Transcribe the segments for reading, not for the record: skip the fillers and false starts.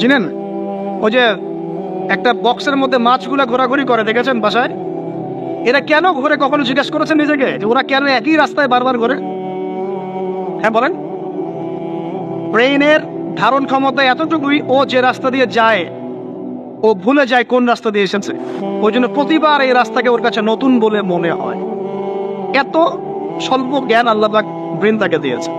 চিনেন? ওই যে একটা বক্সের মধ্যে মাছগুলা ঘোরাঘুরি করে, দেখেছেন বাসায়? এরা কেন ঘুরে, কখনো জিজ্ঞেস করেছেন নিজেকে যে ওরা কেন একই রাস্তায় বারবার ঘোরে? হ্যাঁ বলেন। ব্রেইনের ধারণ ক্ষমতা এতটুকুই, ও যে রাস্তা দিয়ে যায় ও ভুলে যায় কোন রাস্তা দিয়ে এসেছে। ওই জন্য প্রতিবার এই রাস্তাকে ওর কাছে নতুন বলে মনে হয়। এত স্বল্প জ্ঞান আল্লাহ পাক ব্রেন তাকে দিয়েছে,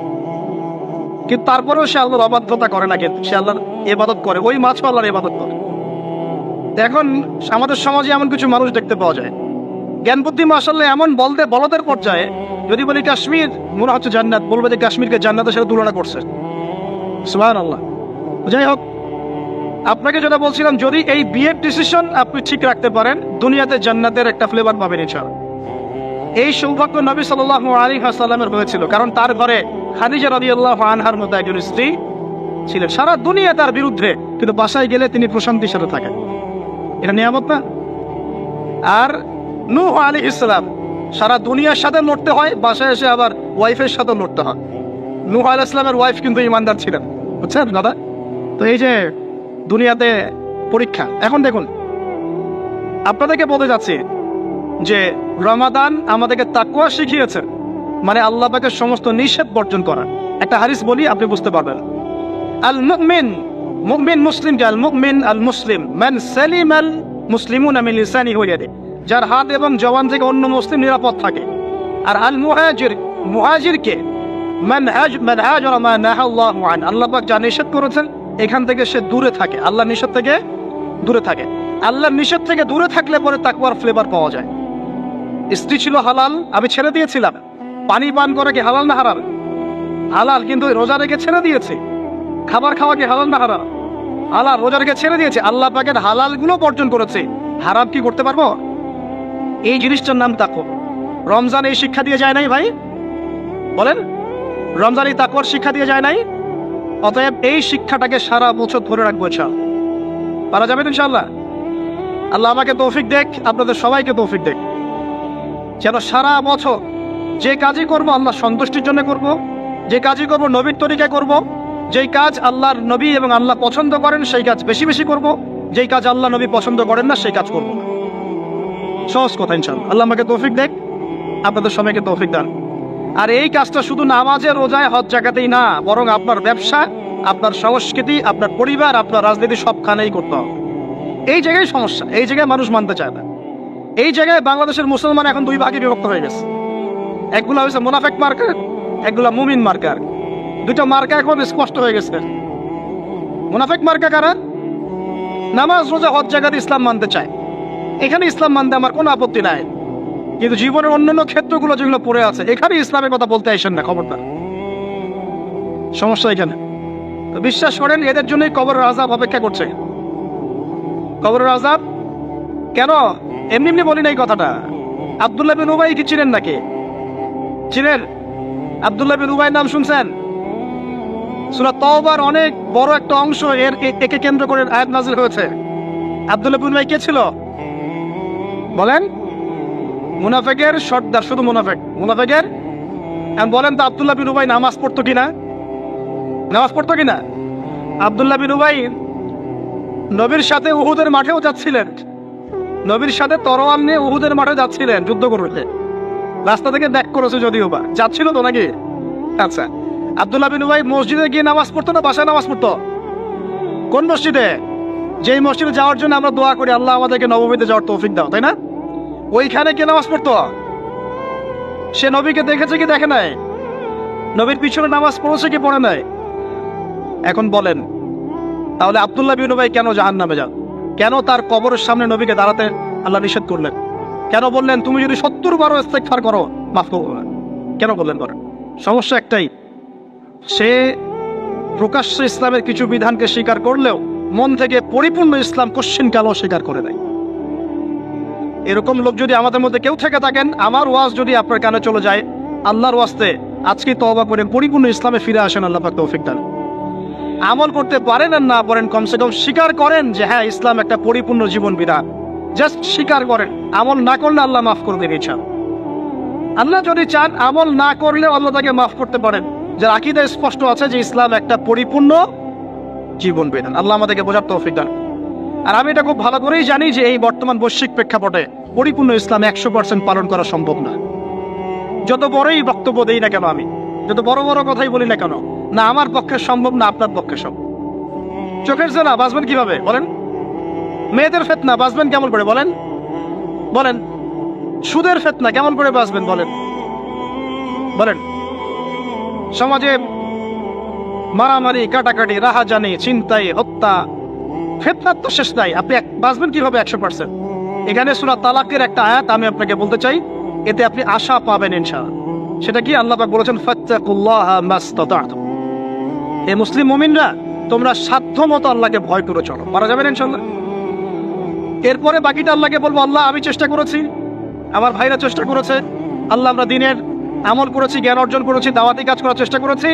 কিন্তু তারপরেও সে আল্লাহর অবাধ্যতা করে না, কিন্তু সে আল্লাহর ইবাদত করে। ওই মাছ আল্লাহর ইবাদত করে। এখন আমাদের সমাজে এমন কিছু মানুষ দেখতে পাওয়া যায়, জ্ঞান বুদ্ধি মাশাআল্লাহ এমন বলদের পর্যায়ে, যদি বলি কাশ্মীর মনে হচ্ছে জান্নাত, বলবে যে কাশ্মীরকে জান্নাতের সাথে তুলনা করছে। সুবহানাল্লাহ। যাই হোক, আপনাকে যেটা বলছিলাম, যদি এই বিয়ের ডিসিশন আপনি ঠিক রাখতে পারেন, দুনিয়াতে জান্নাতের একটা ফ্লেভার পাবেন ইনশাআল্লাহ। এই সৌভাগ্য নবী সাল্লাল্লাহু আলাইহি ওয়াসাল্লামের হয়েছিল, কারণ তার ঘরে খাদিজা রাদিয়াল্লাহু আনহার মতো একজন স্ত্রী ছিলেন। সারা দুনিয়া তার বিরুদ্ধে, কিন্তু বাসায় গেলে তিনি প্রশান্তির সাথে থাকেন। এটা নিয়ামত না? আর নূহ আলাইহিস সালাম, সারা দুনিয়ার সাথে লড়তে হয়, বাসায় এসে আবার ওয়াইফের সাথে লড়তে হয়। নূহ আলাইহিস সালামের ওয়াইফ কিন্তু ঈমানদার ছিলেন, বুঝছেন দাদা? তো এই যে দুনিয়াতে পরীক্ষা। এখন দেখুন, আপনাদেরকে বলতে যাচ্ছি যে রমাদান আমাদেরকে তাকওয়া শিখিয়েছে, মানে আল্লাহ পাকের সমস্ত নিষেধ বর্জন করা। একটা হাদিস বলি, আপনি বুঝতে পারবেন। আল মুমিন, মুমিন মুসলিম, আল মুমিন আল মুসলিম মান সালিম আল মুসলিমুনা মিন লিসানিহি ওয়া ইয়াদিহি, যার হাত এবং জবান থেকে অন্য মুসলিম নিরাপদ থাকে। আর আল মুহাজির, মুহাজিরকে মান হাজারা মা নাহাল্লাহু আন, আল্লাহ পাক যা নিষেধ করেছেন এখান থেকে সে দূরে থাকে, আল্লাহর নিষেধ থেকে দূরে থাকে। আল্লাহর নিষেধ থেকে দূরে থাকলে পরে তাকওয়ার ফ্লেভার পাওয়া যায়। স্ত্রী ছিল হালাল, আমি ছেড়ে দিয়েছিলাম। পানি পান করা কি হালাল না হারাম? হালাল, কিন্তু রোজা রেখে ছেড়ে দিয়েছে। খাবার খাওয়া কি হালাল না হারাম? হালাল, রোজা রেখে ছেড়ে দিয়েছে। আল্লাহ পাকের হালাল গুলো বর্জন করেছে, হারাম কি করতে পারবো? এই জিনিসটার নাম তাকওয়া। রমজান এই শিক্ষা দিয়ে যায় নাই ভাই? বলেন, রমজান এই তাকওয়ার শিক্ষা দিয়ে যায় নাই? অতএব এই শিক্ষাটাকে সারা বছর ধরে রাখবো ইনশাআল্লাহ। পারা যাবে ইনশাআল্লাহ? আল্লাহ আমাকে তৌফিক দেখ, আপনাদের সবাইকে তৌফিক দেখ, যেন সারা বছর যে কাজই করব আল্লাহ সন্তুষ্টির জন্য করব, যে কাজই করব নবীর তরিকায় করব, যেই কাজ আল্লাহর নবী এবং আল্লাহ পছন্দ করেন সেই কাজ বেশি বেশি করব, যেই কাজ আল্লাহ নবী পছন্দ করেন না সেই কাজ করব না। সহজ কথা ইনশাআল্লাহ। আল্লাহ আমাকে তৌফিক দেখ, আপনাদের সবাইকে তৌফিক দান। আর এই কাজটা শুধু নামাজে, রোজায়, হজ জাকাতেই না, বরং আপনার ব্যবসা, আপনার সংস্কৃতি, আপনার পরিবার, আপনার রাজনীতি সবখানেই করতে হবে। এই জায়গায় সমস্যা, এই জায়গায় মানুষ মানতে চায় না। এই জায়গায় বাংলাদেশের মুসলমান এখন দুই ভাগে বিভক্ত হয়ে গেছে। একগুলা হয়েছে মুনাফেক মার্কা, একগুলা মুমিন মার্কা। দুটো মার্কা এখন স্পষ্ট হয়ে গেছে। মুনাফেক মার্কা কারা? নামাজ, রোজা, হজ জাকাত ইসলাম মানতে চায়, এখানে ইসলাম মানতে আমার কোনো আপত্তি নাই, কিন্তু জীবনের অন্যান্য ক্ষেত্রগুলো যেগুলো পড়ে আছে এখানে ইসলামের কথা বলতে আসেন না, খবরদার। সমস্যা এখানে। তো বিশ্বাস করেন, এদের জন্যই কবরের আযাব অপেক্ষা করছে। কবরের আযাব কেন? এমনি এমনি বলি না এই কথাটা। আব্দুল্লাহ বিন উবাই কি চিনেন নাকি? চিনেন? আব্দুল্লাহ বিন উবাই নাম শুনছেন? সূরা তাওবার অনেক বড় একটা অংশ একে কেন্দ্র করে আয়াত নাযিল হয়েছে। আব্দুল্লাহ বিন উবাই কে ছিল বলেন? মুনাফিকের সর্দার, শুধু মুনাফিকের। বলেন তো আব্দুল্লাহ বিন উবাই নামাজ পড়তো কিনা? নামাজ পড়তো কিনা? আব্দুল্লাহ বিন উবাই নবীর সাথে উহুদের মাঠেও যাচ্ছিলেন, নবীর সাথে তরোয়াল নিয়ে উহুদের মাঠে যাচ্ছিলেন যুদ্ধ করতে। রাস্তা থেকে ব্যাক করেছে যদিও বা, যাচ্ছিল তো নাকি? আচ্ছা, আব্দুল্লাহ বিন উবাই মসজিদে গিয়ে নামাজ পড়তো না বাসায় নামাজ পড়তো? কোন মসজিদে? যেই মসজিদে যাওয়ার জন্য আমরা দোয়া করি আল্লাহ আমাদেরকে নববীতে যাওয়ার তৌফিক দাও, তাই না? ওইখানে কে নামাজ পড়তো? সে নবীকে দেখেছে কি দেখে নাই? নবীর পিছনে নামাজ পড়েছে কি পড়ে নাই? এখন বলেন, তাহলে আব্দুল্লাহ বিন উবাই কেন জাহান্নামে যান? কেন তার কবরের সামনে নবীকে দাঁড়াতে আল্লাহ নিষেধ করলেন? কেন বললেন তুমি যদি 70 বার ইস্তেগফার করো মাফ করবো না? কেন বললেন? করেন। সমস্যা একটাই, সে প্রকাশ্যে ইসলামের কিছু বিধানকে স্বীকার করলেও মন থেকে পরিপূর্ণ ইসলাম কোশ্চিন কালও স্বীকার করে নেয়। এরকম লোক যদি আমাদের মধ্যে কেউ থেকে থাকেন, আমার ওয়াজ যদি আপনার কানে চলে যায়, আল্লাহর ওয়াস্তে আজকে তওবা করে পরিপূর্ণ ইসলামে ফিরে আসেন, আল্লাহ পাক তৌফিক দান। আমল করতে পারেন আর না পারেন, কমসে কম স্বীকার করেন যে হ্যাঁ ইসলাম একটা পরিপূর্ণ জীবন বিধান। জাস্ট স্বীকার করেন। আমল না করলে আল্লাহ মাফ করে দেবে ইনশাআল্লাহ। আল্লাহ যদি চান আমল না করলে আল্লাহ তাকে মাফ করতে পারেন, যার আকীদা স্পষ্ট আছে যে ইসলাম একটা পরিপূর্ণ জীবন বিধান। আল্লাহ আমাদেরকে বোঝার তৌফিক দান। আর আমি এটা খুব ভালো করেই জানি যে এই বর্তমান বৈশ্বিক প্রেক্ষাপটে পরিপূর্ণ ইসলাম 100% পালন করা সম্ভব না। যত বড়ই বক্তব্য দেই না কেন, আমি যত বড় বড় কথাই বলি না কেন, না আমার পক্ষে সম্ভব না আপনার পক্ষে সম্ভব। চোখের জেলা বাঁচবেন কিভাবে বলেন? মেয়েদের ফেতনা বাঁচবেন কেমন করে বলেন? বলেন। সুদের ফেতনা কেমন করে বাঁচবেন বলেন? বলেন। সমাজে মারামারি, কাটাকাটি, রাহাজানি, ছিনতাই, হত্যা, ফেতনার তো শেষ নাই। আপনি বাঁচবেন কিভাবে 100%? এখানে সূরা তালাকের একটা আয়াত আমি আপনাকে বলতে চাই, এতে আপনি আশা পাবেন ইনশাআল্লাহ। সেটা কি? আল্লাহ পাক বলেছেন ফাত্তাকুল্লাহা মাসতাতা'তুম। হে মুসলিম মুমিনরা, তোমরা সাধ্যমতো আল্লাহকে ভয় করে চলো। পারা যাবে না ইনশাআল্লাহ? এরপরে বাকিটা আল্লাহকে বলবো, আল্লাহ আমি চেষ্টা করেছি, আমার ভাইরা চেষ্টা করেছে, আল্লাহ আমরা দিনের আমল করেছি, জ্ঞান অর্জন করেছি, দাওয়াতি কাজ করার চেষ্টা করেছি,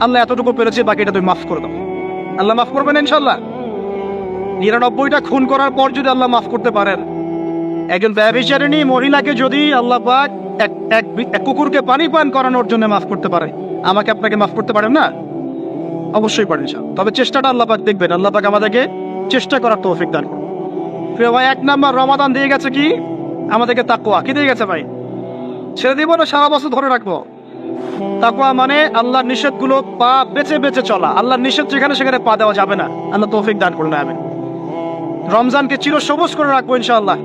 আল্লাহ এতটুকু পেরেছি, বাকিটা তুমি মাফ করে দাও। আল্লাহ মাফ করবেন ইনশাআল্লাহ। 99টা খুন করার পর যদি আল্লাহ মাফ করতে পারেন, একজন ব্যভিচারিণী মহিলাকে যদি আল্লাহ পাক এক কুকুরকে পানি পান করানোর জন্য মাফ করতে পারে, আমাকে আপনাকে মাফ করতে পারেন না? অবশ্যই পারেন। তবে চেষ্টাটা আল্লাহ পাক দেখবেন। আল্লাহ পাক আমাদেরকে চেষ্টা করার তৌফিক দান করুন। প্রিয় ভাই, 1 নাম্বার রমাদান দিয়ে গেছে কি আমাদেরকে? তাকওয়া। কি দিয়ে গেছে ভাই? ছেড়ে দিব না সারা বছর ধরে রাখবো? তাকওয়া মানে আল্লাহর নিষেধগুলো পা বেঁচে বেঁচে চলা। আল্লাহর নিষেধ যেখানে সেখানে পা দেওয়া যাবে না। আল্লাহ তৌফিক দান করুন। আমিন। রমজানকে চিরসবুজ করে রাখবো ইনশাআল্লাহ,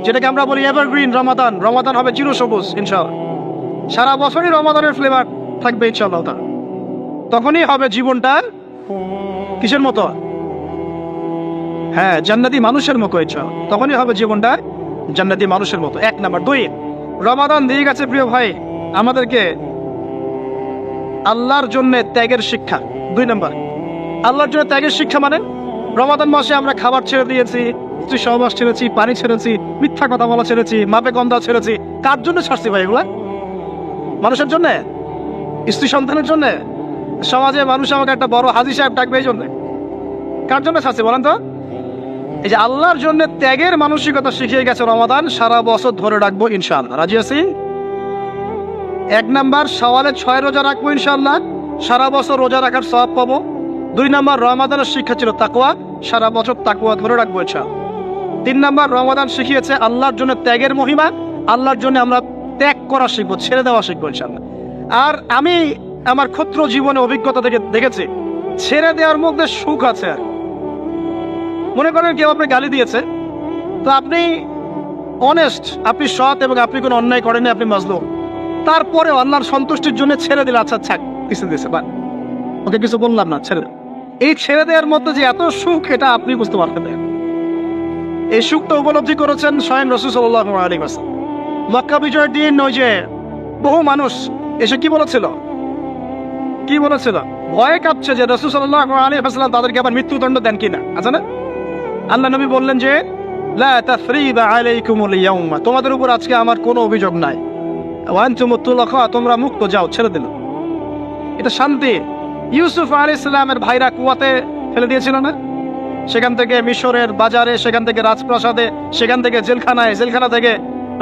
যেটাকে আমরা বলি এভারগ্রিন রমাদান। রমাদান হবে চিরসবুজ ইনশাআল্লাহ। সারা বছরই রমাদানের ফ্লেভার থাকবে ইনশাআল্লাহ। তখনই হবে জীবনটা কিসের মতো? হ্যাঁ, জান্নাতি মানুষের মতো ইনশাআল্লাহ। তখনই হবে জীবনটা জান্নাতি মানুষের মতো। 1 নাম্বার। 2, রমাদান দিয়ে গেছে প্রিয় ভাই আমাদেরকে আল্লাহর জন্য ত্যাগের শিক্ষা। 2 নাম্বার, আল্লাহর জন্য ত্যাগের শিক্ষা মানে রমাদান মাসে আমরা খাবার ছেড়ে দিয়েছি, স্ত্রী সহবাস ছেড়েছি, পানি ছেড়েছি, মিথ্যা কথা বলা ছেড়েছি, মাপে গন্ধা ছেড়েছি। কার জন্য ছাড়ছি ভাই এগুলা? মানুষের জন্য? স্ত্রী সন্তানের জন্য? সমাজে মানুষ আমাকে একটা বড় হাজী সাহেব ডাকবে এই জন্য? কার জন্য ছাড়ছি বলেন তো? এই যে আল্লাহর জন্য ত্যাগের মানসিকতা শিখিয়ে গেছে রমাদান, সারা বছর ধরে রাখবো ইনশাআল্লাহ। রাজি আছি? 1 নাম্বার, শাওয়ালে 6 রোজা রাখবো ইনশাআল্লাহ, সারা বছর রোজা রাখার সওয়াব পাবো। 2 নাম্বার, রমাদানের শিক্ষা ছিল তাকওয়া, সারা বছর তাকওয়া ধরে রাখবো ইনশাআল্লাহ। 3 নাম্বার, রমাদান শিখিয়েছে আল্লাহর জন্য ত্যাগের মহিমা। আল্লাহর জন্য আমরা ত্যাগ করা শিখবো, ছেড়ে দেওয়া শিখবো ইনশাআল্লাহ। আর আমি আমার ক্ষুদ্র জীবনে অভিজ্ঞতা থেকে দেখেছি, ছেড়ে দেওয়ার মধ্যে সুখ আছে। আর মনে করেন কেউ আপনি গালি দিয়েছে, তো আপনি অনেস্ট, আপনি সৎ এবং আপনি কোনো অন্যায় করেন, আপনি মাজলুম, তারপরে আল্লাহর সন্তুষ্টির জন্য ছেড়ে দিলে, আচ্ছা ছাক কিছু দিয়েছে বা ওকে কিছু বললাম না, ছেড়ে দেন। এই ছেড়ে দেওয়ার মধ্যে যে এত সুখ, এটা আপনি বুঝতে পারবেন না। এই সুখটা উপলব্ধি করেছেন স্বয়ং রাসূল সাল্লাল্লাহু আলাইহি ওয়াসাল্লাম। মক্কা বিজয়ের দিন ওই যে বহু মানুষ এসে কি বলেছিল? ভয়ে কাঁপছে যে রাসূল সাল্লাল্লাহু আলাইহি ওয়াসাল্লাম তাদেরকে আবার মৃত্যুদণ্ড দেন কিনা, আছে না? আল্লাহ নবী বললেন যে লা তাসরিবা আলাইকুমুল ইয়াউমা, তোমাদের উপর আজকে আমার কোনো অভিযোগ নাই। ওয়া আনতুমুত তুলাকা, তোমরা মুক্ত, যাও, ছেড়ে দিল। এটা শান্তি। ইউসুফ আলাইহিস সালামের ভাইরা কুয়াতে ফেলে দিয়েছিল না? সেখান থেকে মিশরের বাজারে, সেখান থেকে রাজপ্রাসাদে, সেখান থেকে জেলখানায়, জেলখানা থেকে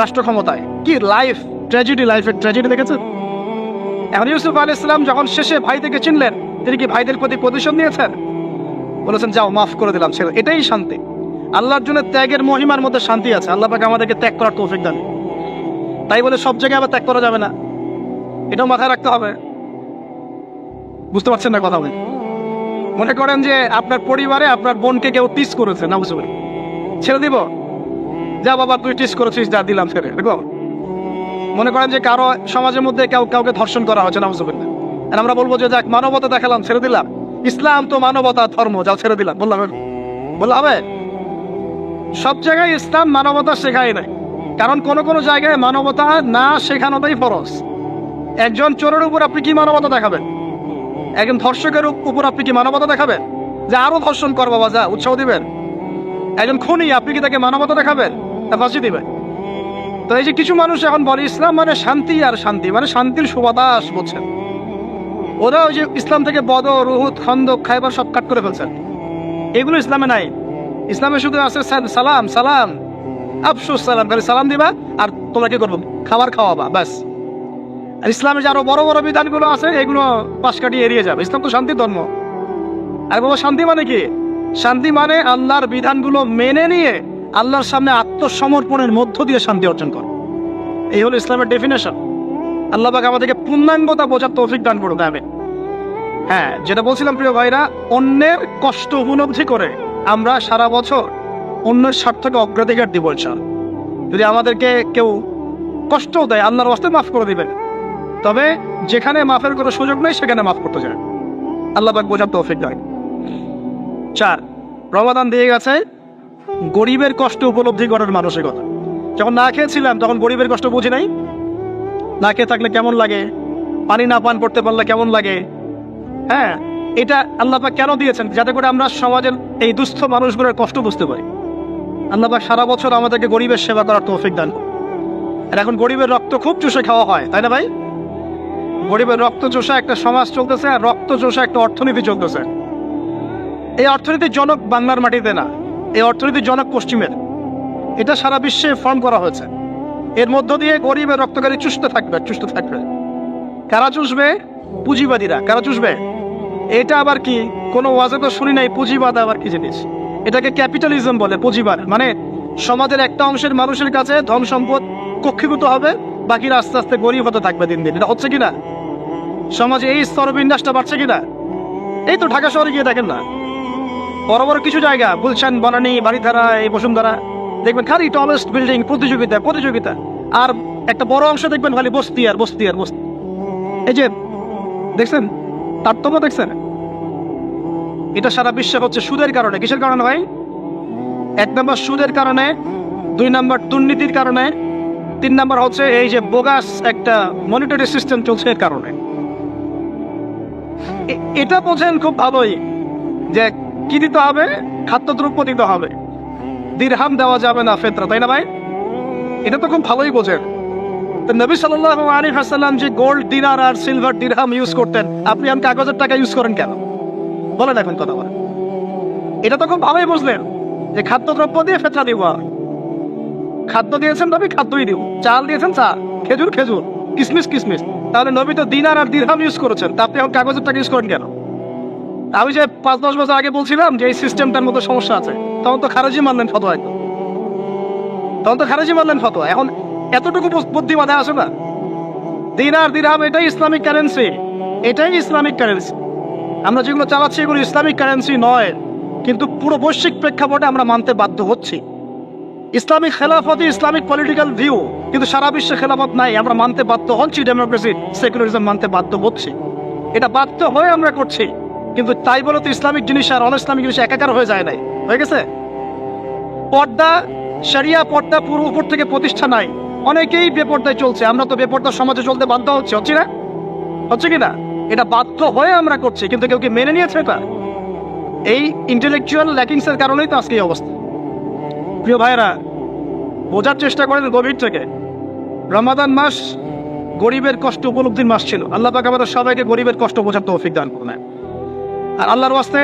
রাষ্ট্র ক্ষমতায়। কি লাইফ ট্র্যাজেডি, লাইফের ট্র্যাজেডি দেখেছেন? এখন ইউসুফ আলাইহিস সালাম যখন শেষে ভাই থেকে চিনলেন, তিনি কি ভাইদের প্রতি প্রতিশোধ নিয়েছেন? বলেছেন যাও, মাফ করে দিলাম, ছেড়ে। এটাই শান্তি। আল্লাহর জন্য ত্যাগের মহিমার মধ্যে শান্তি আছে। আল্লাহ পাক আমাদেরকে ত্যাগ করার তৌফিক দান। তাই বলে সব জায়গায় আবার ত্যাগ করা যাবে না, এটাও মাথায় রাখতে হবে। বুঝতে পারছেন না কথা? মনে করেন যে আপনার পরিবারে আপনার বোনকে কেউ টিস করেছে, না বুঝতে পারি, ছেড়ে দিব? যা বাবা তুই টিস করেছিস, যা দিলাম, ছেড়ে। দেখো, মনে করেন যে কারো সমাজের মধ্যে কাউকে ধর্ষণ করা হচ্ছে, না বুঝতে পারি, আমরা বলবো যে যাক মানবতা দেখালাম, ছেড়ে দিলাম। ইসলাম তো মানবতা ধর্ম, যাও ছেড়ে দিলাম, বললাম হবে? সব জায়গায় ইসলাম মানবতা শেখায় নাই, কারণ কোন কোন জায়গায় মানবতা না শেখানোটাই ফরজ। একজন চোরের উপর আপনি কি মানবতা দেখাবেন? একজন ধর্ষকের উপর আপনি কি মানবতা দেখাবেন যে আরো ধর্ষণ কর বাবা, যা, উৎসাহ দিবেন? একজন খুনি, আপনি কি তাকে মানবতা দেখাবেন না ফাঁসি দিবেন? তো এই যে কিছু মানুষ এখন বলে ইসলাম মানে শান্তি, আর শান্তি মানে শান্তির সুবাতাস, বলছেন ওরা। ওই যে ইসলাম থেকে বদর, উহুদ, খন্দক, খায়বার সব কাট করে ফেলছেন। এগুলো ইসলামে নাই। ইসলামে শুধু আছে সালাম, সালাম, আফসুস সালাম, খালি সালাম দিবা আর তোমরা কি করবো? খাবার খাওয়াবা, ব্যাস। আর ইসলামে যে আরো বড় বড় বিধানগুলো আছে, এগুলো পাশ কাটিয়ে এড়িয়ে যাবে। ইসলাম তো শান্তির ধর্ম। আর বাবা শান্তি মানে কি? শান্তি মানে আল্লাহর বিধানগুলো মেনে নিয়ে আল্লাহর সামনে আত্মসমর্পণের মধ্য দিয়ে শান্তি অর্জন করা। এই হলো ইসলামের ডেফিনেশন। আল্লাহ পাক আমাদেরকে পূর্ণাঙ্গতা বোঝার তৌফিক দান করুন, আমিন। হ্যাঁ, যেটা বলছিলাম প্রিয় ভাইরা, অন্যের কষ্ট উপলব্ধি করে আমরা সারা বছর অন্যের স্বার্থকে অগ্রাধিকার দিব ইনশাআল্লাহ। যদি আমাদেরকে কেউ কষ্টও দেয়, আল্লাহর ওয়াস্তে মাফ করে দিবেন, তবে যেখানে মাফের কোনো সুযোগ নেই সেখানে মাফ করতে যায়। আল্লাহ পাক বোঝার তৌফিক দেয়। 4, রমাদান দিয়ে গেছে গরিবের কষ্ট উপলব্ধি করার মানসিকতা। যখন না খেয়েছিলাম তখন গরিবের কষ্ট বুঝি নাই। না খেয়ে থাকলে কেমন লাগে, পানি না পান করতে পারলে কেমন লাগে। হ্যাঁ, এটা আল্লাহ পাক কেন দিয়েছেন? যাতে করে আমরা সমাজের এই দুস্থ মানুষগুলোর কষ্ট বুঝতে পারি। আল্লাহ পাক সারা বছর আমাদেরকে গরিবের সেবা করার তৌফিক দান করেন। আর এখন গরিবের রক্ত খুব চুষে খাওয়া হয়, তাই না ভাই? গরিবের রক্ত চোষা একটা সমাজ চলতেছে, আর রক্ত চোষা একটা অর্থনীতি চলতেছে। এই অর্থনীতির জনক বাংলার মাটিতে না, এই অর্থনীতির জনক পশ্চিমের। এটা সারা বিশ্বে ফর্ম করা হয়েছে। এর মধ্য দিয়ে গরিবের রক্তকারী চুষতে থাকবে। কারা চুষবে? পুঁজিবাদীরা। কারা চুষবে? এটা আবার কি? কোনো ওয়াজে তো শুনি নাই পুঁজিবাদ আবার কি জিনিস। এটাকে ক্যাপিটালিজম বলে। পুঁজিবাদ মানে সমাজের একটা অংশের মানুষের কাছে ধন সম্পদ কক্ষীভূত হবে, বাকিরা আস্তে আস্তে গরিব হতে থাকবে দিন দিন। এটা হচ্ছে কিনা? সমাজে এই স্তরবিন্যাসটা বাড়ছে কিনা? এই তো ঢাকা শহরে গিয়ে দেখেন না, বড় বড় কিছু জায়গা, গুলশান, বনানী, বাড়িধারা, এই বসুন্ধরা, দেখবেন খালি টলেস্ট বিল্ডিং, প্রতিযোগিতা। আর একটা বড় অংশ দেখবেন খালি বস্তি। এই যে দেখছেন তারতম্য, দেখছেন? এটা সারা বিশ্বে হচ্ছে সুদের কারণে। কিসের কারণে ভাই? 1 নম্বর সুদের কারণে, 2 নম্বর দুর্নীতির কারণে, 3 নম্বর হচ্ছে এই যে বোগাস একটা মনিটারি সিস্টেম চলছে এর কারণে। এটা বোঝেন খুব ভালোই যে কি দিতে হবে? খাদ্যদ্রব্য দিতে হবে, দিরহাম দেওয়া যাবে না, ফেতরা, তাই না ভাই? এটা তো খুব ভালোই বোঝেন। তো নবী সাল্লাল্লাহু আলাইহি ওয়াসাল্লাম যে গোল্ড দিনার আর সিলভার দিরহাম ইউজ করতেন, আপনি এখন কাগজের টাকা ইউজ করেন কেন? বলেন এখন কথা বলেন। এটা তো খুব ভালোই বুঝলেন যে খাদ্যদ্রব্য দিয়ে ফেতরা দিব। খাদ্য দিয়েছেন নবী, খাদ্যই দিব। চাল দিয়েছেন, চাল। খেজুর, কিসমিস। তাহলে নবী তো দিনার আর দিরহাম ইউজ করেছেন, তা আপনি এখন কাগজের টাকা ইউজ করেন কেন? আমি যে 5-10 বছর আগে বলছিলাম যে এই সিস্টেমটার মতো সমস্যা আছে, তখন তো খারেজি মানলেন ফতোয়া। এখন এতটুকু বুদ্ধি মাথায় আসে না? দিনার দিরহাম এটাই ইসলামিক কারেন্সি। আমরা যেগুলো চালাচ্ছি এগুলো ইসলামিক কারেন্সি নয়, কিন্তু পুরো বৈশ্বিক প্রেক্ষাপটে আমরা মানতে বাধ্য হচ্ছি। ইসলামিক খেলাফত, ইসলামিক পলিটিক্যাল ভিউ, কিন্তু সারা বিশ্বে খেলাফত নাই, আমরা মানতে বাধ্য হচ্ছি। ডেমোক্রেসি, সেকুলারিজম মানতে বাধ্য হচ্ছি। এটা বাধ্য হয়ে আমরা করছি, কিন্তু তাই বলে তো ইসলামিক জিনিস আর অন ইসলামিক জিনিস একাকার হয়ে যায় নাই, হয়ে গেছে? পর্দা, শরিয়া পর্দা পুরো উপর থেকে প্রতিষ্ঠা নাই, অনেকেই বেপর্দায় চলছে। আমরা তো বেপর্দা সমাজে চলতে বাধ্য হচ্ছে না? হচ্ছে কিনা? এটা বাধ্য হয়ে আমরা করছি, কিন্তু কেউ কি মেনে নিয়েছে এটা? এই ইন্টেলেকচুয়াল ল্যাকিংসের কারণেই তো আজকে এই অবস্থা। প্রিয় ভাইয়েরা, বোঝার চেষ্টা করেন গভীর থেকে। রমাদান মাস গরিবের কষ্ট উপলব্ধির মাস ছিল। আল্লাহ পাক আমাদের সবাইকে গরিবের কষ্ট বোঝার তৌফিক দান করুন। আর আল্লাহর ওয়াস্তে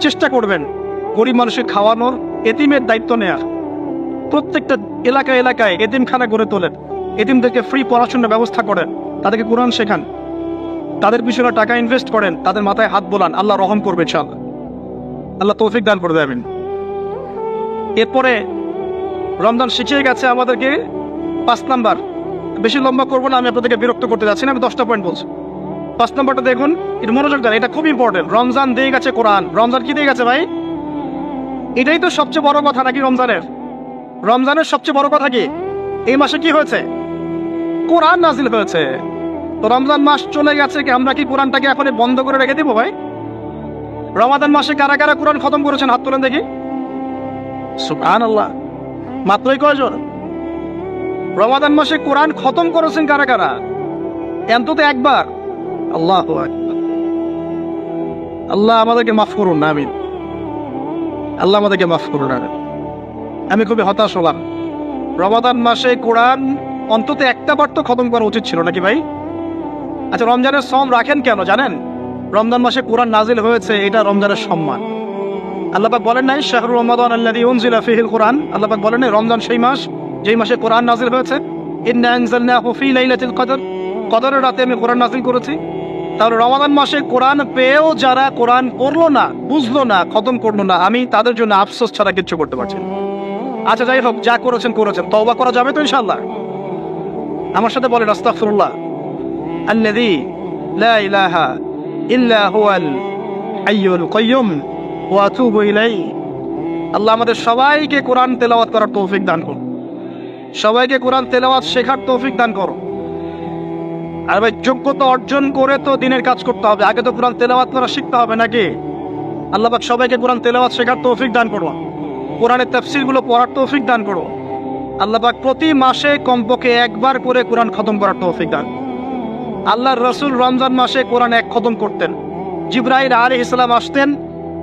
চেষ্টা করবেন গরিব মানুষের খাওয়ানোর, এতিমের দায়িত্ব নেওয়ার। প্রত্যেকটা এলাকায় এতিমখানা গড়ে তোলেন, এতিমদেরকে ফ্রি পড়াশোনার ব্যবস্থা করেন, তাদেরকে কোরআন শেখান, তাদের পিছনে টাকা ইনভেস্ট করেন, তাদের মাথায় হাত বোলান। আল্লাহ রহম করবে ইনশাআল্লাহ। আল্লাহ তৌফিক দান করে দেবেন। এরপরে রমজান শিখিয়ে গেছে আমাদেরকে 5 নাম্বার। বেশি লম্বা করবো না, আমি আপনাদেরকে বিরক্ত করতে যাচ্ছি না, আমি 10টা পয়েন্ট বলছি। 5 নাম্বারটা দেখুন, এটা মনোযোগ দেন, এটা খুব ইম্পর্টেন্ট। রমজান দিয়ে গেছে কোরআন। রমজান কি দিয়ে গেছে ভাই? এটাই তো সবচেয়ে বড় কথা নাকি? রমজানের সবচেয়ে বড় কথা কি? এই মাসে কি হয়েছে? কোরআন নাজিল হয়েছে। তো রমজান মাস চলে গেছে, কি আমরা কি কোরআনটাকে এখন বন্ধ করে রেখে দিব ভাই? রমাদান মাসে কারা কারা কোরআন খতম করেছেন হাত তোলেন দেখি। সুবহানাল্লাহ, মাত্রই কয়জন? রমাদান মাসে কোরআন খতম করেছেন কারা কারা? অন্তত একবার। আল্লাহু আকবার। আল্লাহ আমাদেরকে মাফ করুন না, আমিন। আল্লাহ আমাদেরকে মাফ করুন। আমি খুবই হতাশ হলাম। রমাদান মাসে কোরআন অন্তত একটা বার তো খতম করা উচিত ছিল নাকি ভাই? আচ্ছা, রমজানের সম রাখেন কেন জানেন? রমজান মাসে কোরআন নাজিল হয়েছে, এটা রমজানের সম্মান। আল্লাহ পাক বলেন নাই শাহরুর রমাদান আল্লাযী উনজিলা ফীহিল কোরআন? আল্লাহ পাক বলেন নাই রমজান সেই মাস যেই মাসে কোরআন নাজিল হয়েছে? ইন্না আনজালনাহু ফী লাইলাতিল কদর, কদরের রাতে আমি কোরআন নাজিল করেছি। তাহলে রমাদান মাসে কোরআন পেয়েও যারা কোরআন পড়লো না, বুঝলো না, খতম করলো না, আমি তাদের জন্য আফসোস ছাড়া কিচ্ছু করতে পারছি না। আচ্ছা যাই হোক, যা করেছেন করেছেন, তওবা করা যাবে তো ইনশাআল্লাহ? আমার সাথে বলেন আস্তাগফিরুল্লাহ আল্লাযী লা ইলাহা ইল্লা হুয়াল হাইয়ুল কাইয়্যুম ওয়া আতুবু ইলাইহি। আল্লাহ আমাদের সবাইকে কোরআন তেলাওয়াত করার তৌফিক দান করুন, সবাইকে কোরআন তেলাওয়াত শেখার তৌফিক দান করুন। আর ভাই, যোগ্যতা অর্জন করে তো দিনের কাজ করতে হবে, আগে তো কোরআন তেলাওয়াত করা শিখতে হবে নাকি? আল্লাহ পাক সবাইকে কোরআন তেলাওয়াত শেখার তৌফিক দান করুন, কোরআনের তাফসীরগুলো পড়ার তৌফিক দান করুন। আল্লাহ পাক প্রতি মাসে কমপক্ষে একবার করে কোরআন খতম করার তৌফিক দান। আল্লাহর রাসূল রমজান মাসে কোরআন এক খতম করতেন। জিবরাইল আলাইহিস সালাম আসতেন,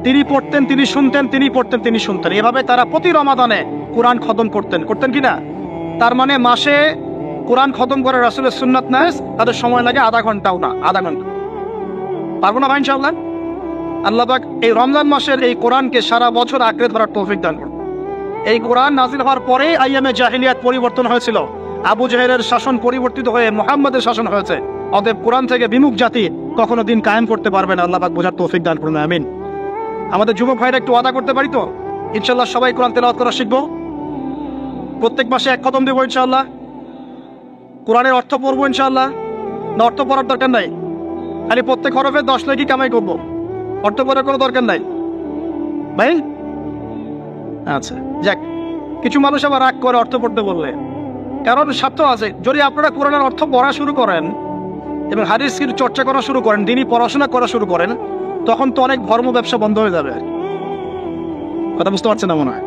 তিনি পড়তেন, তিনি শুনতেন, তিনি পড়তেন, তিনি শুনতেন। এভাবে তারা প্রতি রমাদানে কোরআন খতম করতেন কিনা? তার মানে মাসে কোরআন খতম করে রাসূলের সুন্নাত না, তাদের সময় লাগে আধা ঘন্টাও না, আধা ঘন্টা। পারবো না ভাই ইনশাআল্লাহ? আল্লাহ পাক এই রমজান মাসের এই কোরআনকে সারা বছর আঁকড়ে ধরার তৌফিক দান করুন। এই কোরআন নাজিল হওয়ার পরে আইয়ামে জাহিলিয়াত পরিবর্তন হয়েছিল, আবু জাহেলের শাসন পরিবর্তিত হয়ে মুহাম্মদের শাসন হয়েছে। অতএব কোরআন থেকে বিমুখ জাতি কখনো দিন কায়েম করতে পারবে না। আল্লাহ পাক বোঝার তৌফিক দান করুন, আমিন। আমাদের যুবক ভাইরা একটু ওয়াদা করতে পারি তো ইনশাআল্লাহ সবাই কোরআন তেলাওয়াত করা শিখবো, প্রত্যেক মাসে এক খতম দেবো ইনশাআল্লাহ, কোরআনের অর্থ পড়বো ইনশাআল্লাহ। না অর্থ পড়ার দরকার নাই, খালি প্রত্যেক হরফে 10 নেকি কামাই করবো, অর্থ পড়ার কোনো দরকার নাই ভাই? আচ্ছা যাক, কিছু মানুষ আবার রাগ করে অর্থ পড়তে বললে, কারণ স্বার্থ আছে। যদি আপনারা কোরআনের অর্থ পড়া শুরু করেন এবং হাদিস চর্চা করা শুরু করেন, দিনই পড়াশোনা করা শুরু করেন, তখন তো অনেক ধর্ম ব্যবসা বন্ধ হয়ে যাবে। কথা বুঝতে পারছেন না মনে হয়?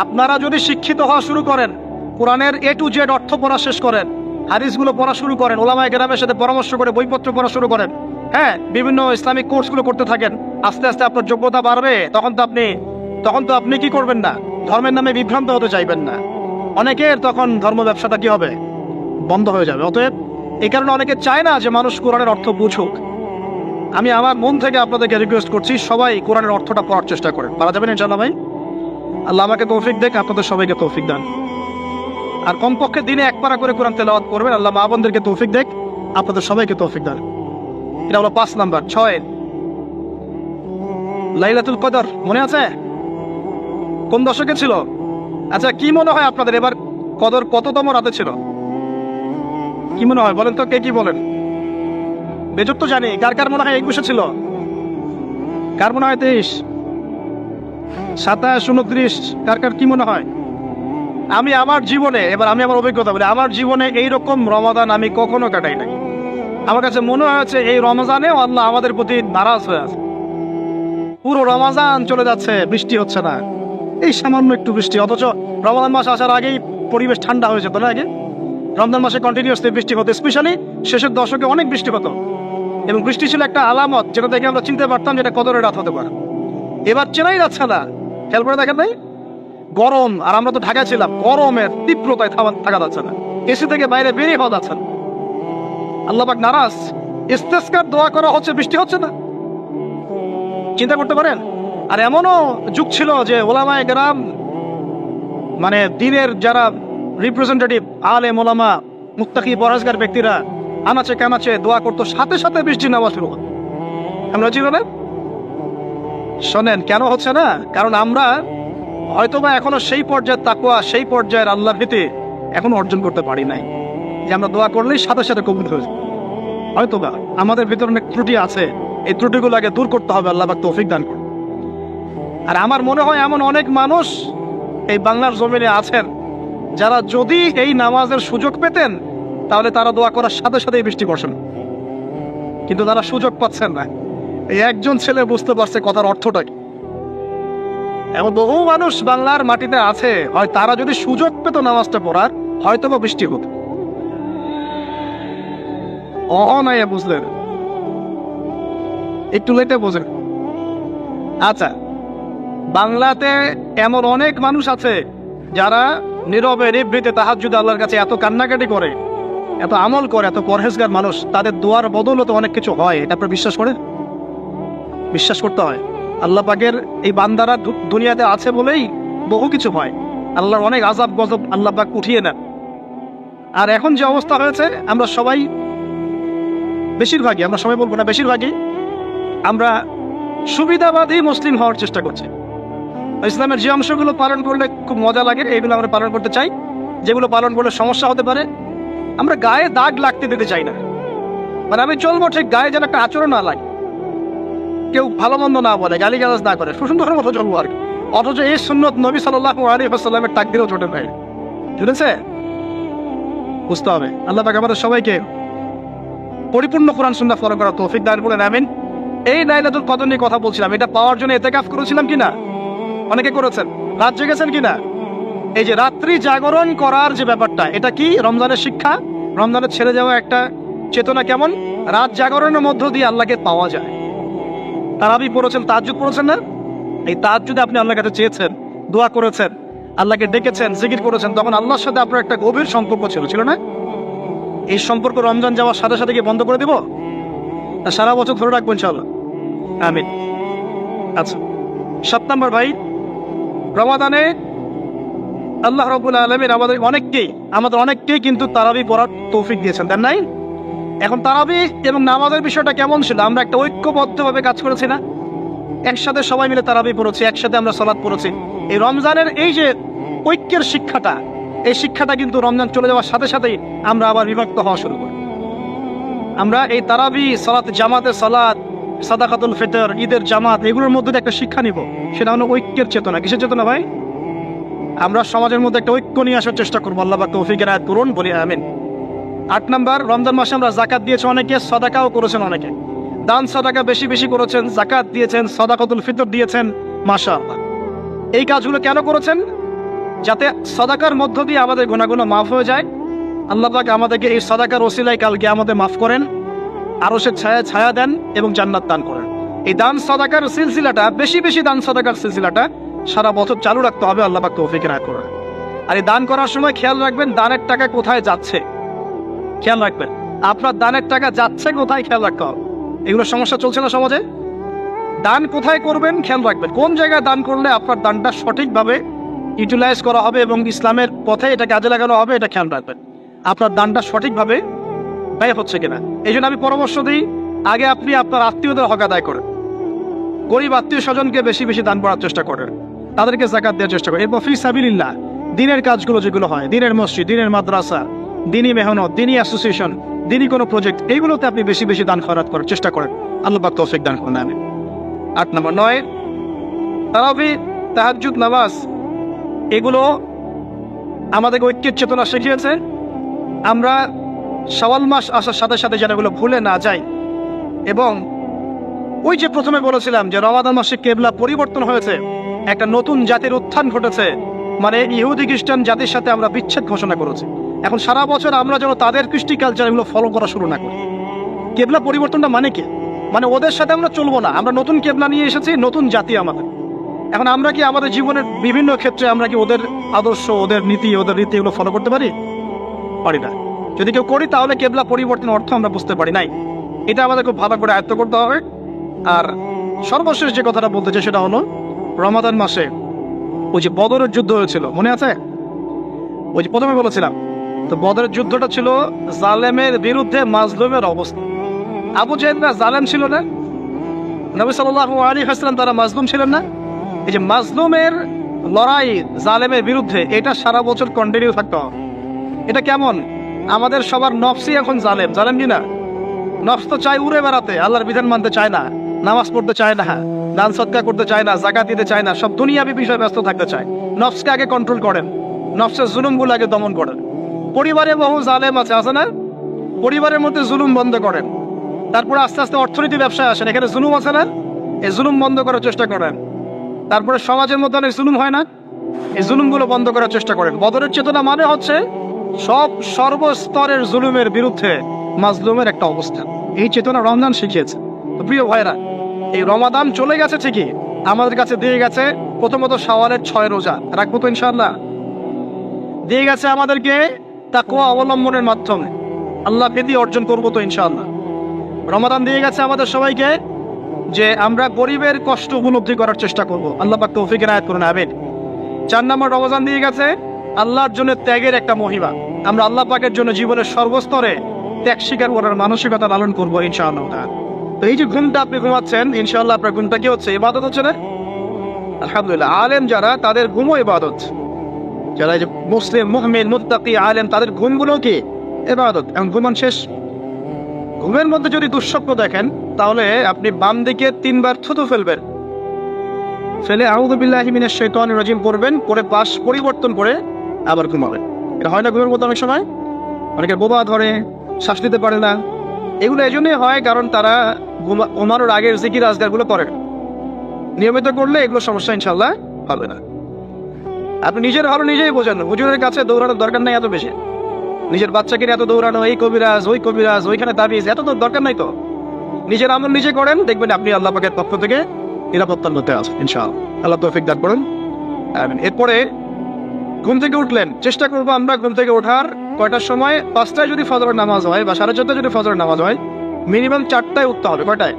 আপনারা যদি শিক্ষিত হওয়া শুরু করেন, কোরআনের A to Z অর্থ পড়া শেষ করেন, হাদিসগুলো পড়া শুরু করেন, ওলামায়ে কেরামের সাথে পরামর্শ করে বইপত্র পড়া শুরু করেন, হ্যাঁ, বিভিন্ন ইসলামিক কোর্সগুলো করতে থাকেন, আস্তে আস্তে আপনার যোগ্যতা বাড়বে। তখন তো আপনি কি করবেন না, ধর্মের নামে বিভ্রান্ত হতে চাইবেন না। অনেকের তখন ধর্ম ব্যবসাটা কি হবে, বন্ধ হয়ে যাবে। অতএব এই কারণে অনেকে চায় না যে মানুষ কোরআনের অর্থ বুঝুক। আমি আমার মন থেকে আপনাদেরকে রিকোয়েস্ট করছি, সবাই কোরআনের অর্থটা পড়ার চেষ্টা করেন। পারা যাবেন ইনশাআল্লাহ ভাই? আল্লাহ আমাকে তৌফিক দেখ, আপনাদের সবাইকে তৌফিক দান। আর কমপক্ষে দিনে এক পারা করে কোরআন তেলাওয়াত করবেন। আল্লাহ মা বোনদেরকে তৌফিক দেখ, আপনাদের সবাইকে তৌফিক দান। এটা হলো 5 নাম্বার। 6 লাইলাতুল কদর মনে আছে? কোন দশকে ছিল? আচ্ছা, কি মনে হয় আপনাদের এবার কদর কততম রাতে ছিল? কি মনে হয় বলেন তো, কে কি বলেন? বেজর তো জানি, কার মনে হয় 21 ছিল? কার মনে হয় 23, 27, 29? কার কি মনে হয়? আমি আমার জীবনে, এবার আমি আমার অভিজ্ঞতা বলি, আমার জীবনে এইরকম রমাদান আমি কখনো কাটাই নাই। আমার কাছে মনে হয়েছে এই রমজানেও আল্লাহ আমাদের প্রতি নারাজ হয়ে আছে। পুরো রমজান চলে যাচ্ছে, বৃষ্টি হচ্ছে না, এই সামান্য একটু বৃষ্টি, অথচ রমজান মাস আসার আগেই পরিবেশ ঠান্ডা হয়ে যেত না? আগে রমজান মাসে কন্টিনিউয়াসলি বৃষ্টি হতো, স্পেশালি শেষের দশকে অনেক বৃষ্টি হতো, এবং বৃষ্টি ছিল একটা আলামত যেটা দেখে আমরা চিনতে পারতাম যেটা কদরের রাত হতে পারে। এবার চেনাই যাচ্ছে না, খেয়াল করে দেখেন নাই? গরম, আর আমরা তো ঢাকায় ছিলাম, গরমের তীব্রতায় থাকা যাচ্ছে না, এসি থেকে বাইরে বেরিয়ে হওয়া যাচ্ছে না। আল্লাহ পাক নারাজ, ইস্তেসকার দোয়া করা হচ্ছে, বৃষ্টি হচ্ছে না। চিন্তা করতে পারেন? আর এমনও যুগ ছিল যে ওলামায়ে কেরাম, মানে দিনের যারা রিপ্রেজেন্টেটিভ আলেম ওলামা, মুত্তাকি পরহেজগার ব্যক্তিরা আনাচে কানাচে দোয়া করতো, সাথে সাথে বৃষ্টি নামা শুরু হতো। আমরা ছিল না? শোনেন কেন হচ্ছে না? কারণ আমরা হয়তোবা এখনো সেই পর্যায়ের তাকওয়া, সেই পর্যায়ের আল্লাহর ভীতি এখনো অর্জন করতে পারি নাই, যে আমরা দোয়া করলেই সাথে সাথে কবুল হয়ে যায়। হয়তোবা আমাদের ভিতরে অনেক ত্রুটি আছে, এই ত্রুটিগুলো আগে দূর করতে হবে। আল্লাহ পাক তৌফিক দান করুন। আর আমার মনে হয় এমন অনেক মানুষ এই বাংলার জমিনে আছেন যারা যদি এই নামাজের সুযোগ পেতেন, তাহলে তারা দোয়া করার সাথে সাথেই বৃষ্টি বর্ষণ, কিন্তু তারা সুযোগ পাচ্ছেন না। এই একজন ছেলে বুঝতে পারছে কথার অর্থটা কি। এমন বহু মানুষ বাংলার মাটিতে আছে, হয় তারা যদি সুযোগ পেত নামাজটা পড়ার, হয়তো বা বৃষ্টি হতো। নাই বুঝলেন, একটু লেটে বোঝেন। আচ্ছা, বাংলাতে এমন অনেক মানুষ আছে যারা নীরবে নিভৃতে তাহাজ্জুদে আল্লাহর কাছে এত কান্নাকাটি করে, এত আমল করে, এত পরহেজগার মানুষ, তাদের দোয়ার বদৌলতে অনেক কিছু হয়। এটা আপনারা বিশ্বাস করেন? বিশ্বাস করতে হয়। আল্লাহ পাকের এই বান্দারা দুনিয়াতে আছে বলেই বহু কিছু হয়। আল্লাহর অনেক আযাব গজব আল্লাহ পাক উঠিয়ে নেন। আর এখন যে অবস্থা হয়েছে, আমরা সবাই বেশিরভাগই, আমরা সবাই বলবো না, বেশিরভাগই আমরা সুবিধাবাদী মুসলিম হওয়ার চেষ্টা করছি। ইসলামের যে অংশগুলো পালন করলে খুব মজা লাগে এইগুলো আমরা পালন করতে চাই, যেগুলো পালন করলে সমস্যা হতে পারে আমরা গায়ে দাগ লাগতে দিতে চাই না। মানে আমি চলবো ঠিক, গায়ে যেন একটা আচরণ না লাগে, কেউ ভালো মন্দ না বলে, গালিগালাজ না করে, সুন্দরের মতো চলবো আর কি। অথচ এই সুন্নত নবী সাল্লাল্লাহু আলাইহি ওয়াসাল্লামের টাক দিলেও ছোট ভাই, বুঝেছে? বুঝতে হবে। আল্লাহ পাক আমাদের সবাইকে পরিপূর্ণ কোরআন সুন্নাহ ফলো করার তৌফিক দান করেন, আমিন। এই লাইলাতুল কদর নিয়ে কথা বলছিলাম, এটা পাওয়ার জন্য ইতিকাফ করেছিলাম কিনা? অনেকে করেছেন। রাত জেগেছেন কিনা? এই যে রাত্রি জাগরণ করার যে ব্যাপারটা, এটা কি রমজানের শিক্ষা? রমজানের ছেড়ে যাওয়া একটা চেতনা। কেমন? রাত জাগরণের মধ্য দিয়ে আল্লাহকে পাওয়া যায়। তারাবি পড়েছেন, তাহাজ্জুদ পড়েছেন না? এই তাহাজ্জুদে আপনি আল্লাহর কাছে চেয়েছেন, দোয়া করেছেন, আল্লাহকে ডেকেছেন, জিকির করেছেন, তখন আল্লাহর সাথে আপনার একটা গভীর সম্পর্ক ছিল না? এই সম্পর্ক রমজান যাওয়ার সাথে সাথে কি বন্ধ করে দেব? না সারা বছর ধরে রাখবো ইনশাআল্লাহ? আমিন। আচ্ছা, 7 নম্বর ভাই, রমাদানে আল্লাহ রাব্বুল আলামিন আমাদের অনেককেই কিন্তু তারাবি পড়ার তৌফিক দিয়েছেন, দেন নাই? এখন তারাবি এবং নামাজের বিষয়টা কেমন ছিল? আমরা একটা ঐক্যবদ্ধভাবে কাজ করেছি না? একসাথে সবাই মিলে তারাবি পড়েছি, একসাথে আমরা সালাত পড়েছি। এই রমজানের এই যে ঐক্যের শিক্ষাটা, এই শিক্ষাটা কিন্তু রমজান চলে যাওয়ার সাথে সাথেই আমরা আবার বিভক্ত হওয়া শুরু করি। আমরা এই তারাবি, সালাত, জামাতে সালাত, সাদাকাতুল ফিতর, ঈদের জামাত, এগুলোর মধ্যে একটা শিক্ষা নিব, সেটা হলো ঐক্যের চেতনা। কিসের চেতনা ভাই? আমরা সমাজের মধ্যে একটা ঐক্য নিয়ে আসার চেষ্টা করবো। আল্লাহ পাক তৌফিক এনায়েত করুন, বলি আমিন। 8 নম্বর, রমজান মাসে আমরা যাকাত দিয়েছি অনেকে, সাদাকাও করেছেন অনেকে। দান সাদাকা বেশি বেশি করেছেন, যাকাত দিয়েছেন, সাদাকাতুল ফিতর দিয়েছেন, মাশাআল্লাহ। এই কাজগুলো কেন করেছেন? যাতে সাদাকার মধ্য দিয়ে আমাদের গুনাহগুলো মাফ হয়ে যায়। আল্লাহ পাক আমাদেরকে এই সাদাকার ওসিলায় কাল কিয়ামতে মাফ করেন, আরশের ছায়া দেন এবং জান্নাত দান করেন। এই দান সাদাকার সিলসিলাটা, বেশি বেশি দান সাদাকার সিলসিলাটা সারা বছর চালু রাখতে হবে। আল্লাহ পাক তৌফিক এনায়েত করুন। আর এই দান করার সময় খেয়াল রাখবেন দানের টাকা কোথায় যাচ্ছে, খেয়াল রাখবেন আপনার দানের টাকা যাচ্ছে কোথায়, খেয়াল রাখতে হবে। এগুলো সমস্যা চলছে না সমাজে? দান কোথায় করবেন খেয়াল রাখবেন, কোন জায়গায় দান করলে আপনার দানটা সঠিকভাবে ইউটিলাইজ করা হবে এবং ইসলামের পথে এটা কাজে লাগানো হবে, এটা খেয়াল রাখবেন। আপনার দানটা সঠিকভাবে ব্যয় হচ্ছে কিনা। এই জন্য আমি পরামর্শ দিই, আগে আপনি আপনার আত্মীয়দের হক আদায় করেন, গরিব আত্মীয় স্বজনকে বেশি বেশি দান করার চেষ্টা করেন, তাদেরকে যাকাত দেওয়ার চেষ্টা করেন। এরপর ফি সাবিলিল্লাহ, দিনের কাজগুলো যেগুলো হয়, দিনের মসজিদ, দিনের মাদ্রাসা, দিনী মেহনত, দিনী অ্যাসোসিয়েশন, দিনী কোনো প্রজেক্ট, এইগুলোতে আপনি বেশি বেশি দান খয়রাত করার চেষ্টা করেন। আল্লাহ পাক তৌফিক দান করুন, আমিন। 8 নম্বর, 9 তারাবি, তাহাজ্জুদ, নামাজ, এগুলো আমাদের ঐক্যের চেতনা শিখিয়েছে। আমরা শাওয়াল মাস আসার সাথে সাথে যেন এগুলো ভুলে না যাই। এবং ওই যে প্রথমে বলেছিলাম যে রমাদান মাসে কেবলা পরিবর্তন হয়েছে, একটা নতুন জাতির উত্থান ঘটেছে, মানে ইহুদি খ্রিস্টান জাতির সাথে আমরা বিচ্ছেদ ঘোষণা করেছি। এখন সারা বছর আমরা যেন তাদের কৃষ্টি কালচার এগুলো ফলো করা শুরু না করি। কেবলা পরিবর্তনটা মানে কি? মানে ওদের সাথে আমরা চলবো না, আমরা নতুন কেবলা নিয়ে এসেছি, নতুন জাতি আমাদের। এখন আমরা কি আমাদের জীবনের বিভিন্ন ক্ষেত্রে আমরা কি ওদের আদর্শ, ওদের নীতি, ওদের রীতি এগুলো ফলো করতে পারি? পারি না। যদি কেউ করি তাহলে কেবলা পরিবর্তনের অর্থ আমরা বুঝতে পারি নাই। এটা আমাদের খুব ভালো করে আয়ত্ত করতে হবে। আর সর্বশেষ যে কথাটা বলতে চাই সেটা হলো, রমাদান মাসে ওই যে বদরের যুদ্ধ হয়েছিল, মনে আছে? ওই যে প্রথমে বলেছিলাম, তো বদরের যুদ্ধটা ছিল জালেমের বিরুদ্ধে মাজলুমের অবস্থা। আবু জাহেলরা জালেম ছিল না? নবী সাল্লাল্লাহু আলাইহি ওয়াসাল্লাম তারা মাজলুম ছিলেন না? এই যে মাজলুমের লড়াই জালেমের বিরুদ্ধে, এটা সারা বছর কন্টিনিউ থাকতে হবে। এটা কেমন? আমাদের সবার নফসই এখন জালেম, জালেম কি না? নফস তো চায় উড়ে বেড়াতে, আল্লাহর বিধান মানতে চায় না, নামাজ পড়তে চায় না, দান সদকা করতে চায় না, যাকাত দিতে চায় না, সব দুনিয়াবি বিষয়ে ব্যস্ত থাকতে চায়। নফসকে আগে কন্ট্রোল করেন, নফসের জুলুমগুলো আগে দমন করেন। পরিবারে বহু জালেম আছে না? পরিবারের মধ্যে জুলুম বন্ধ করেন। তারপরে আস্তে আস্তে অর্থনীতি ব্যবসায় আসেন, এখানে জুলুম আছে না? এই জুলুম বন্ধ করার চেষ্টা করেন। তারপরে সমাজের মধ্যে অনেক জুলুম হয় না? এই জুলুমগুলো বন্ধ করার চেষ্টা করেন। বদরের চেতনা মানে হচ্ছে সব সর্বস্তরের জুলুমের বিরুদ্ধে মাজলুমের একটা অবস্থান। এই চেতনা রমজান শিখিয়েছে। তো প্রিয় ভাইরা, এই রমাদান চলে গেছে ঠিকই, আমাদের কাছে দিয়ে গেছে প্রথমত শাওয়ালের 6 রোজা, রাখবো তো ইনশাআল্লাহ? দিয়ে গেছে আমাদেরকে তাকওয়া অবলম্বনের মাধ্যমে আল্লাহ ভীতি অর্জন করবো তো ইনশাআল্লাহ। রমাদান দিয়ে গেছে আমাদের সবাইকে যে আমরা গরিবের কষ্ট উপলব্ধি করার চেষ্টা করব। আল্লাহ পাক তৌফিক এনায়েত করুন, আমিন। 4 নম্বর, রমজান দিয়ে গেছে আল্লাহর জন্য ত্যাগের একটা মহিমা। আমরা আল্লাহ পাকের জন্য জীবনের সর্বস্তরে ত্যাগ স্বীকার করার মানসিকতা লালন করবো ইনশাআল্লাহ। তো এই যে ঘুমটা আপনি ঘুমাচ্ছেন, ইনশাআল্লাহ আপনার ঘুমটা কি হচ্ছে? ইবাদত হচ্ছে না? আলহামদুলিল্লাহ। আলেম যারা, তাদের ঘুমও ইবাদত। যারা এই যে মুসলিম, মুমিন, মুত্তাকি, আলেম, তাদের ঘুমগুলো কি ইবাদত। এখন ঘুমান শেষ, ঘুমের মধ্যে যদি দুঃস্বপ্ন দেখেন, তাহলে আপনি বাম দিকে 3 বার থুতু ফেলবেন, ফেলে আউযু বিল্লাহি মিনাশ শাইতানির রাজিম পড়বেন, পরে পাশ পরিবর্তন করে আবার ঘুমাবেন। এটা হয় না ঘুমের মধ্যে অনেক সময়? অনেকের বোবা ধরে, শ্বাস নিতে পারে না। এগুলো এই জন্যই হয় কারণ তারা ঘুমানোর আগের জিকির আজগারগুলো করে না। নিয়মিত করলে এগুলো সমস্যা ইনশাআল্লাহ হবে না। আপনি নিজের ভালো নিজেই বোঝেন, হুজুরের কাছে দৌড়ানোর দরকার নাই এত বেশি। নিজের বাচ্চাকে এত দৌড়ানো, এই কবিরাজ ওই কবিরাজ, ওইখানে তাবিজ, এত তো দরকার নাই। তো নিজের আমল নিজে করেন, দেখবেন আপনি আল্লাহ পাকের পক্ষ থেকে নিরাপত্তার মধ্যে আছেন ইনশাআল্লাহ। আল্লাহ তৌফিক দান করুন। এরপরে ঘুম থেকে উঠলেন, চেষ্টা করবো আমরা ঘুম থেকে ওঠার কয়টার সময়? 5টায় যদি ফজরের নামাজ হয় বা 4:30 যদি ফজরের নামাজ হয়, মিনিমাম 4টায় উঠতে হবে। কয়টায়?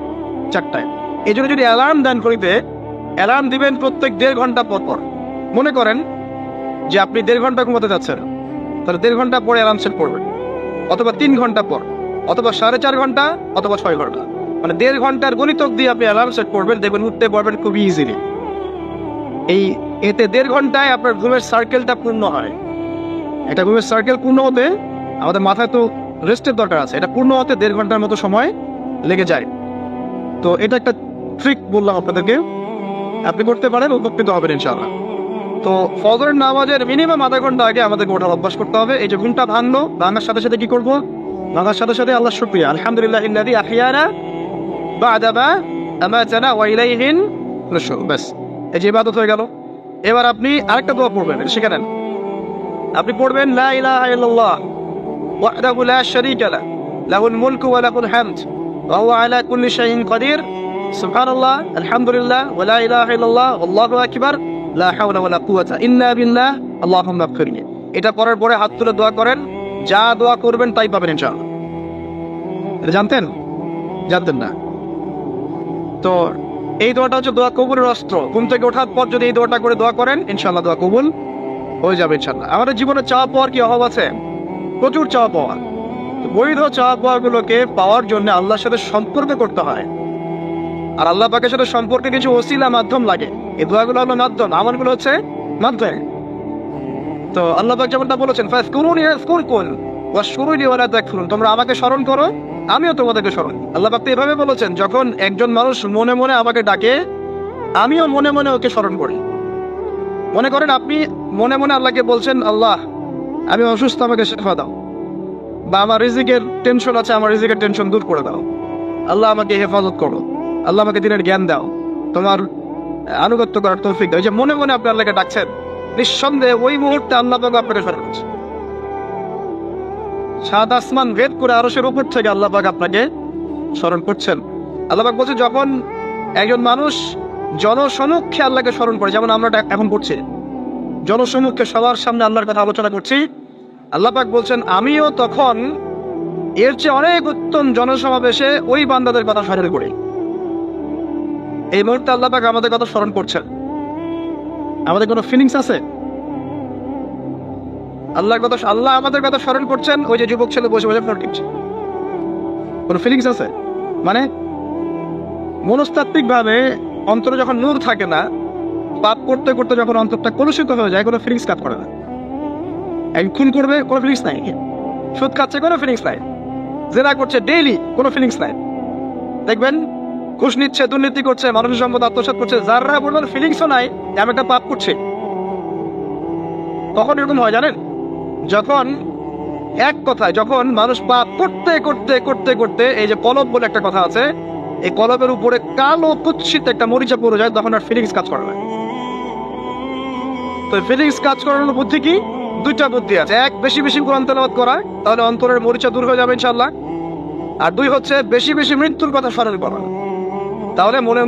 4টায়। এই জন্য যদি অ্যালার্ম দেন করিতে, অ্যালার্ম দিবেন প্রত্যেক 1.5 ঘন্টা পর পর। মনে করেন যে আপনি 1.5 ঘন্টা ঘুমাতে যাচ্ছেন, তাহলে 1.5 ঘন্টা পরে অ্যালার্ম সেট করবেন, অথবা 3 ঘন্টা পর, অথবা 4.5 ঘন্টা, অথবা 6 ঘন্টা। মানে 1.5 ঘন্টার গণিতক দিয়ে আপনি অ্যালার্ম সেট করবেন, দেখবেন উঠতে পারবেন খুবই ইজিলি। এতে 1.5 ঘন্টায় আপনার ঘুমের সার্কেলটা পূর্ণ হয়। একটা ঘুমের সার্কেল পূর্ণ হতে আমাদের মাথায় তো রেস্টের দরকার আছে, এটা পূর্ণ হতে 1.5 ঘন্টার মতো সময় লেগে যায়। তো এটা একটা ট্রিক বললাম আপনাদেরকে, আপনি করতে পারেন, উপকৃত হবেন ইনশাআল্লাহ। তো ফজরের নামাজের মিনিমাম আধা ঘন্টা আগে আমাদেরকে ওঠার অভ্যাস করতে হবে। এই যে ঘুমটা ভাঙার সাথে সাথে কি করবো? ভাঙার সাথে সাথে আল্লাহ শুকরিয়া, আলহামদুলিল্লাহিল্লাযী আহইয়ানা বা'দা মা আমাতানা ওয়া ইলাইহিন নুশুর। ব্যাস, এই যে ইবাদত হয়ে গেল। এবার আপনি আরেকটা দোয়া পড়বেন, এটা শিখে নেন। আপনি পড়বেন লা ইলাহা ইল্লাল্লাহ ওয়াহদাহু লা শারীকা লাহু লাহুল মুলকু ওয়া লাহুল হামদ ওয়া হুয়া আলা কুল্লি শাইইন কাদির সুবহানাল্লাহ আলহামদুলিল্লাহ ওয়া লা ইলাহা ইল্লাল্লাহ আল্লাহু আকবার লা হাওলা ওয়া লা কুওয়াতা ইল্লা বিল্লাহ আল্লাহুম্মা ইগফিরলি। এটা পড়ার পরে হাত তুলে দোয়া করেন, যা দোয়া করবেন তাই পাবেন ইনশাআল্লাহ। এটা জানতেন? জানতেন না? তো এই দোয়াটা হচ্ছে দোয়া কবুলের অস্ত্র। ঘুম থেকে ওঠার পর যদি এই দোয়াটা করে দোয়া করেন, ইনশাআল্লাহ দোয়া কবুল হয়ে যাবে ইনশাআল্লাহ। আমাদের জীবনে চাওয়া পাওয়ার কি অভাব আছে? প্রচুর চাওয়া পাওয়া। বৈধ চাওয়া পাওয়াগুলোকে পাওয়ার জন্য আল্লাহর সাথে সম্পর্ক করতে হয়, আর আল্লাহ পাকের সাথে সম্পর্কে কিছু ওসিলা মাধ্যম লাগে। এই দোয়াগুলো হলো মাধ্যম, আমলগুলো হচ্ছে মাধ্যম। তো আল্লাহ পাক যেমনটা বলেছেন, ফাযকুরুনি আযকুরকুম ওয়াশকুরুলি ওয়া লা তাকফুরুন, তোমরা আমাকে স্মরণ করো, আমিও তোমাদেরকে স্মরণ। আল্লাহ পাক তো এভাবে বলেছেন, যখন একজন মানুষ মনে মনে আমাকে ডাকে, আমিও মনে মনে ওকে স্মরণ করি। মনে করেন আপনি মনে মনে আল্লাহকে বলছেন, আল্লাহ আমি অসুস্থ, আমাকে শিফা দাও, বা আমার রিজিকের টেনশন আছে, আমার রিজিকের টেনশন দূর করে দাও, আল্লাহ আমাকে হেফাজত করো, আল্লাহ আমাকে দিনের জ্ঞান দাও, তোমার আনুগত্য করার তৌফিক দাও। এই যে মনে মনে আপনি আল্লাহকে ডাকছেন, নিঃসন্দেহে ওই মুহূর্তে আল্লাহ পাক আপনাকে স্মরণ করছে। সাত আসমান ভেদ করে আরশের উপর থেকে আল্লাহ পাক আপনাকে স্মরণ করছেন। আল্লাহ পাক বলছে, যখন একজন মানুষ জনসমক্ষে আল্লাহকে স্মরণ করে, যেমন আমরা এখন করছি, জনসমক্ষে সবার সামনে আল্লাহর কথা আলোচনা করছি, আল্লাহ পাক বলছেন আমিও তখন এর চেয়ে অনেক উত্তম জনসমাবেশে ওই বান্দাদের কথা স্মরণ করি। এই মুহূর্তে আল্লাহ পাক আমাদের কথা স্মরণ করছেন। আমাদের কোনো ফিলিংস আছে? আল্লাহ আমাদের কথা স্মরণ করছেন, ওই যে যুবক ছেলে বসে বসে ফোন টিপছে, কোনো ফিলিংস আছে? মানে মনস্তাত্ত্বিক ভাবে অন্তরে যখন নূর থাকে না, পাপ করতে করতে যখন অন্তরটা কলুষিত হয়ে যায়, কোনো ফিলিংস কাজ করে না। খুন করবে, কোনো ফিলিংস নাই। সুদ খাচ্ছে, কোনো ফিলিংস নাই। জেনা করছে ডেইলি, কোনো ফিলিংস নাই। দেখবেন ঘুষ নিচ্ছে, দুর্নীতি করছে, মানুষের সম্পদ আত্মসাৎ করছে, যারা বলবেন ফিলিংসও নাই আমি একটা পাপ করছি। তখন এরকম হয় জানেন, যখন এক কথায় যখন মানুষ পাপ করতে করতে করতে করতে, এই যে কলব বলে একটা কথা আছে, এই কলবের উপরে কালো কুৎসিত একটা মরিচা পড়ে যায়, তখন আর ফিলিংস কাজ করে না। তো ফিলিংস কাজ করানোর বুদ্ধি কি? 2টা বুদ্ধি আছে। এক, বেশি বেশি কোরআন তেলাওয়াত করা, তাহলে অন্তরের মরিচা দূর হয়ে যাবে ইনশাআল্লাহ। আর 2 হচ্ছে বেশি বেশি মৃত্যুর কথা স্মরণ করা, তাহলে মনে